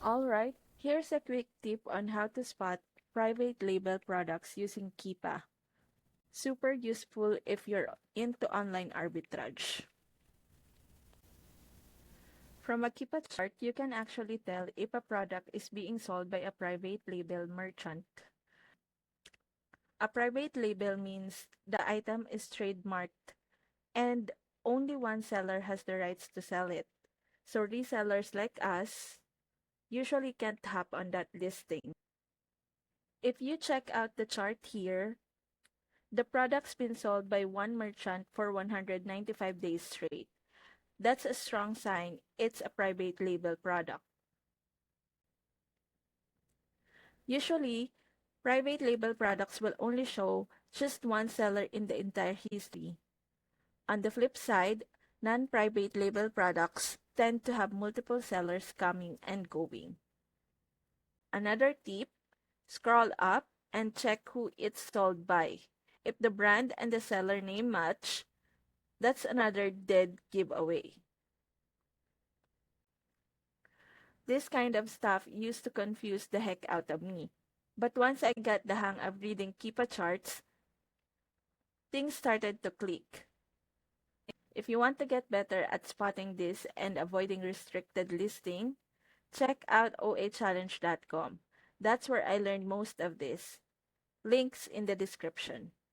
Alright, here's a quick tip on how to spot private label products using Keepa. Super useful if you're into online arbitrage. From a Keepa chart, you can actually tell if a product is being sold by a private label merchant. A private label means the item is trademarked and only one seller has the rights to sell it. So resellers like us usually can't hop on that listing. If you check out the chart here, the product's been sold by one merchant for 195 days straight. That's a strong sign it's a private label product. Usually, private label products will only show just one seller in the entire history. On the flip side, non-private label products tend to have multiple sellers coming and going. Another tip, scroll up and check who it's sold by. If the brand and the seller name match, that's another dead giveaway. This kind of stuff used to confuse the heck out of me. But once I got the hang of reading Keepa charts, things started to click. If you want to get better at spotting this and avoiding restricted listing, check out ohchallenge.com. That's where I learned most of this. Links in the description.